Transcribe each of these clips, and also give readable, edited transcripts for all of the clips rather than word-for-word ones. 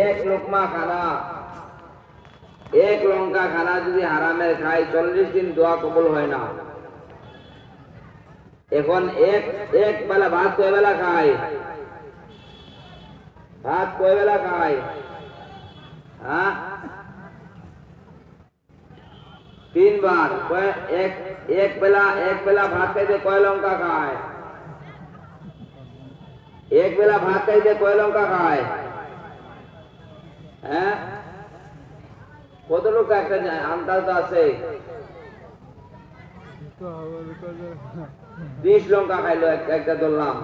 এক লোকমা খানা, এক লঙ্কা খানা যদি হারামের খায় 40 দিন দোয়া কবুল হয় না। এখন এক বেলা ভাত কয় বেলা খায়? ভাত কয় বেলা খায়? হ্যাঁ, 3 বার। এক বেলা ভাত খাইতে কয় লঙ্কা খায়? এক বেলা ভাত খাইতে কয় লঙ্কা খায়? হ্যাঁ, কত লোক একটা আন্দাজ আছে? 30 লঙ্কা খাইলো একটা ধরলাম।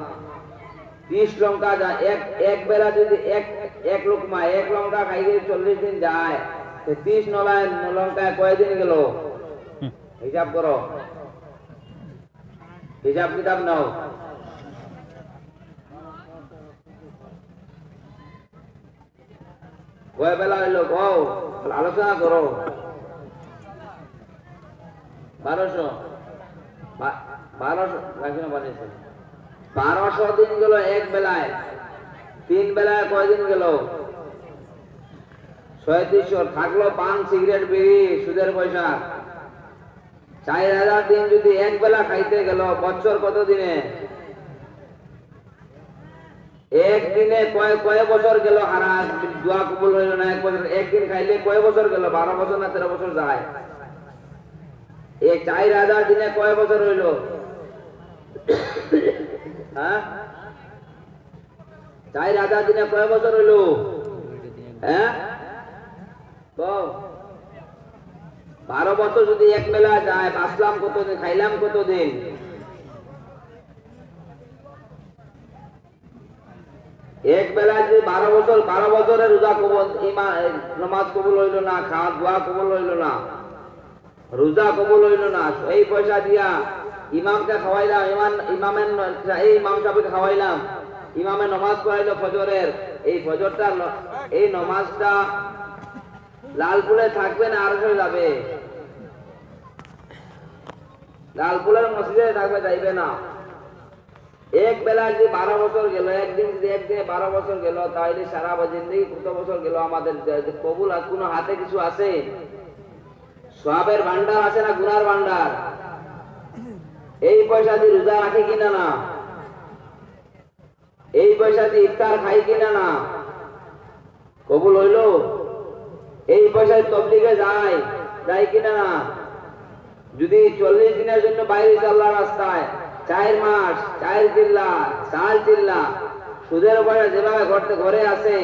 30 লঙ্কা যা এক বেলা যদি এক লোকমা এক লঙ্কা খাইলে 40 দিন যায়, 30 লঙ্কায় কয়দিন গেল? হিসাব করো, হিসাব কিতাব নাও। কয় বেলা হইলো কও, আলোচনা করো। 1200 দিন গেল এক বেলায়। 3 বেলায় কয়দিন গেল? 3600। থাকলো পান, সিগারেট, বিড়ি, সুদের পয়সা। 4000 দিন যদি এক বেলা খাইতে গেল, বছর কত দিনে? একদিনে কয় বছর গেল? হারা দোয়া কবুল হইল না এক বছর। একদিন খাইলে কয় বছর গেল? 12 বছর না 13 বছর যায়। এই 4000 দিনে কয় বছর হইল? হ্যাঁ, 4000 দিনে কয় বছর হইল? হ্যাঁ, 12 বছর যদি এক বেলা যায়, বাঁচলাম কতদিন, খাইলাম কতদিন? এক বেলা যদি 12 বছরের রোজা কবুল, নামাজ কবুল হইল না, খাওয়া দোয়া কবুল হইল না, রোজা কবুল হইল না, এই পয়সা দিয়া ইমামকে খাওয়াইলাম, ইমাম সাহেবকে খাওয়াইলাম, ইমামে নমাজ পড়াইলো ফজরের, এই ফজরটা, এই নমাজটা লালপুরে থাকবে না আরশে যাবে? লালপুরের মসজিদে থাকবে, যাইবে না। এক বেলা যদি 12 বছর গেল, একদিনে 12 বছর গেল, তাহলে সারা জিন্দগি কত বছর গেল আমাদের? কবুল কোনো হাতে কিছু আছে? সওয়াবের ভান্ডার আছে না গুনার ভান্ডার? এই পয়সা দিয়ে রোজা রাখি কিনা না? এই পয়সা দিয়ে ইফতার খাই কিনা না? কবুল হইল? এই পয়সায় তবলিগে যাই কিনা না? যদি 40 দিনের জন্য বাইরে আল্লাহ রাস্তায় 4 মাস 4 চিল্লা 4 চিল্লা সুদের পয়সা যেভাবে ঘরে আছে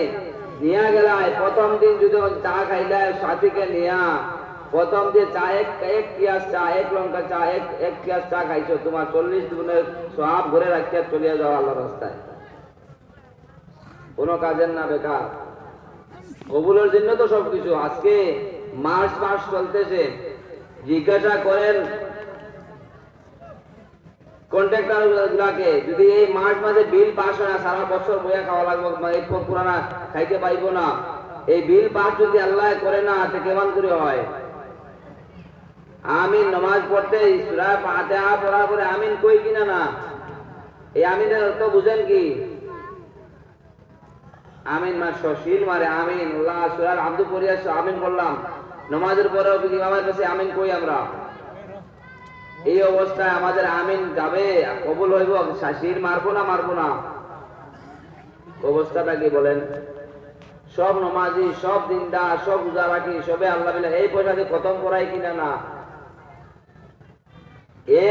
নিয়া গেলায়, প্রথম দিন যদি চা খাইলায় সাথীকে নিয়া, প্রথম দিন চা এক পিয়াজ চা, এক লঙ্কা চা, এক পিয়াজ চা খাইছো, তোমার 40 দিনের সব ঘরে রাখিয়া চলিয়া যাও আল্লাহ রাস্তায়। কোনো কাজের না, বেকার। কবুলের জন্য তো সবকিছু। আজকে মাস চলতেছে, জিজ্ঞাসা করেন কন্ট্রাক্টর গুলাকে, যদি এই মাসে বিল পাস হয় না, সারা বছর বইয়া খাওয়া লাগবে, এই পুরানা খাইতে পাইব না। এই বিল পাস যদি আল্লাহ করে না, কেমন করে হয়? আমিন নামাজ পড়তে সূরা ফাতিহা পড়ার পরে আমিন কই কিনা না? এই আমিনের অর্থ বুঝেন কি? আমিন শিল মারে আমিন, আল্লাহ সূরা আব্দু পড়িয়া আমিন বললাম, নামাজের পরে ইমামের কাছে আমিন কই আমরা? এই অবস্থায় আমাদের আমিন যাবে, কবুল হইব, শিল মারবো না? অবস্থাটা কি বলেন? সব নমাজি, সব দিনদার, সব রোজা রাখি, সবে আল্লাহ বিল্লাহ, এই পয়সা দিয়ে খতম করাই কিনা না?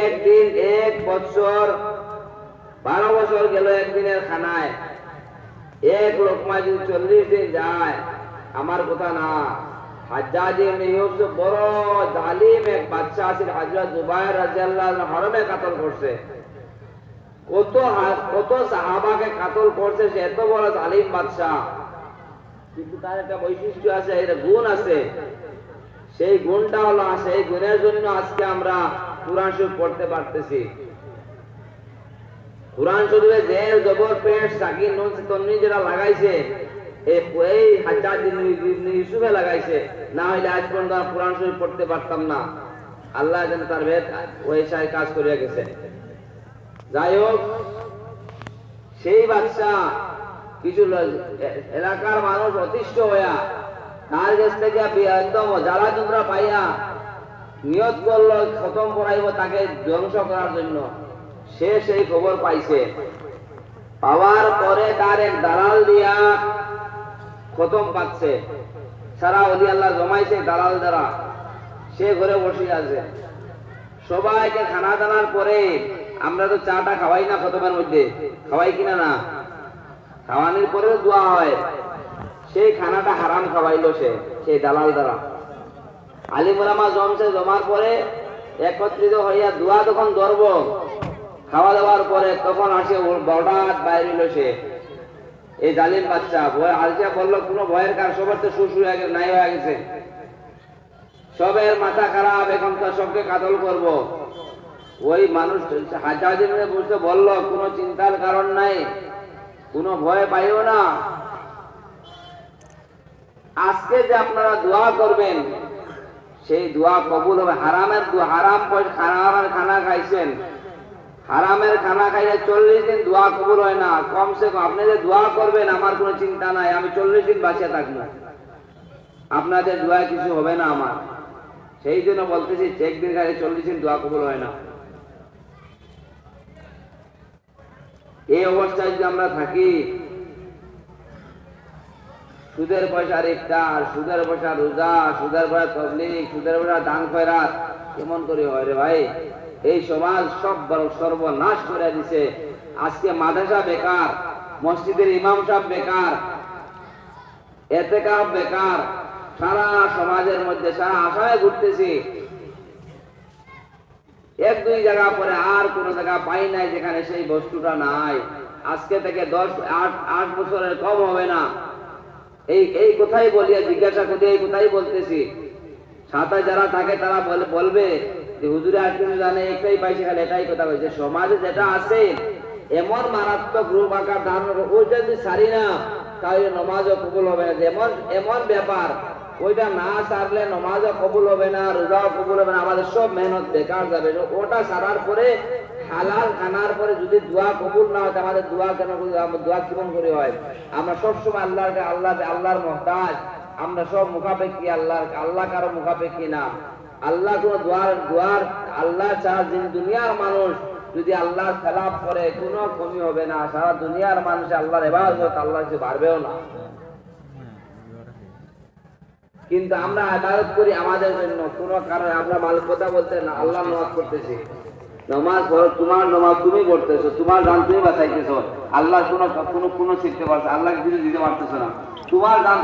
একদিন, এক বছর, 12 বছর গেল একদিনের খানায়, এক লোকমা যদি 40 দিন যায়, আমার কথা না। হাজ্জাজ ইবনে ইউসুফ বড় জালিম এক বাদশা ছিল, হযরত জুবায়ের রাদিয়াল্লাহু আনহু হরমে কাতল করছে। কত সাহাবাকে কাতল করছে, সে এত বড় জালিম বাদশা। কিন্তু তার একটা বৈশিষ্ট্য আছে, এর গুণ আছে। সেই গুণটা হলো, সেই গুণের জন্য আজকে আমরা কুরআন শরীফ পড়তে পারতেছি। কুরআন শরীফে জের জবর পেশ সাকিন নুন তনবিন যেটা লাগাইছে, এই হাজ্জাজ ইবনে ইউসুফে লাগাইছে, না হইলে আজ পর্যন্ত কুরআন শরীফ পড়তে পারতাম না। আল্লাহ যেন তার ভেদ ওইসাই কাজ করিয়া গেছে। যাই হোক, সেই বাদশা কিছু এলাকার মানুষ অতিষ্ঠ হইয়া তার কাছ থেকে একদম জ্বালা যন্ত্রণা পাইয়া নিয়ত করলো খতম করাইব তাকে ধ্বংস করার জন্য। সে সেই খবর পাইছে, পাওয়ার পরে তার এক দালাল দিয়া খতম পাচ্ছে। সারা ওলি আল্লাহ জমাইছে দালাল দ্বারা, সে ঘরে বসে আছে। সবাইকে খানা দানার পরে আমরা তো চাটা খাওয়াই না, খতমের মধ্যে খাওয়াই কিনা না, খাওয়ানোর পরে দোয়া হয়। সেই খানাটা হারাম খাওয়াইলো সেই দালাল দ্বারা। আলিম ওলামা জমছে, জমার পরে একত্রিত হইয়া দোয়া তখন ধরব, খাওয়া দাওয়ার পরে তখন আসে বড়াত বাইরে সে এই জালিম বাচ্চা ভয় আলসিয়া বললো কোনো ভয়ের কার, সবার তো শুরু হয়ে গেছে, নাই হয়ে গেছে, সবের মাথা খারাপ, এখন তো সবকে কাতল করব। ওই মানুষ হাজার বসে বললো কোনো চিন্তার কারণ নাই, কোনো ভয় পাইও না, আজকে যে আপনারা দোয়া করবেন সেই দোয়া কবুল হবে। হারামের হারামের খানা খাইছেন, হারামের খানা খাইলে 40 দিন দোয়া কবুল হয় না। কমসে কম আপনি যে দোয়া করবেন আমার কোনো চিন্তা নাই, আমি 40 দিন বাঁচিয়ে থাকবো, আপনাদের দোয়া কিছু হবে না আমার। সেই জন্য বলতেছি একদিন খাইলে 40 দিন দোয়া কবুল হয় না। এই অবস্থায় যদি আমরা থাকি, সুদের পয়সার ইফতার, সুদের পয়সা রোজা, সুদের পয়সা তাবলীগ, সুদের পয়সা দান খয়রাত, কেমন করে হয় রে ভাই? এই সমাজ সব সর্বনাশ করে দিছে। আজকে মাদ্রাসা বেকার, মসজিদের ইমাম সাহেব বেকার, এতেকাফ বেকার, সারা সমাজের মধ্যে সারা আশায় ঘুরতেছি। এক দুই জায়গা পরে আর কোন জায়গা পাই নাই যেখানে সেই বস্তুটা নাই। আজকে থেকে 8 বছরের কম হবে না। এই কোথায় বলিয়া জিজ্ঞাসা করি, এই কোথায় বলতেছি। সাথে যারা থাকে তারা বলবে যে হুজুরে আর কিছু জানে, একটাই পাইছে, খালি এটাই কথা বলছে। সমাজে যেটা আছে এমন মারাত্মক রূপ আকার ধারণ, ওইটা যদি সারি না তাহলে নমাজও কবুল হবে না। এমন ব্যাপার, ওইটা না সারলে নমাজও কবুল হবে না, রোজাও কবুল হবে না, আমাদের সব মেহনত বেকার যাবে। ওটা সারার পরে হালাল খানার পরে যদি দোয়া কবুল না হয়, আমাদের দোয়া কেন, দোয়া কেমন করে হয়? আমরা সবসময় আল্লাহর মুহতাজ, আমরা সব মুখাপেক্ষী আল্লাহ কারো মুখাপেক্ষী না। আল্লাহ কোন দোয়ার আল্লাহ ছাড়া দুনিয়ার মানুষ যদি আল্লাহর খেলাফ করে কোনো কমি হবে না। সারা দুনিয়ার মানুষ আল্লাহর ইবাদত আল্লাহ কিছু পারবেও না। কিন্তু আমরা ইবাদত করি আমাদের জন্য, কোনো কারণে আমরা কথা বলতে না, আল্লাহ নামাজ করতেছি, নামাজ পড়ো, তোমার নামাজ তুমি পড়তেছো, তোমার জান তুমি বাঁচাইতেছো, আল্লাহ কোনো শিখতে পারছো, আল্লাহ কিছু দিতে পারতেছো না, তোমার জান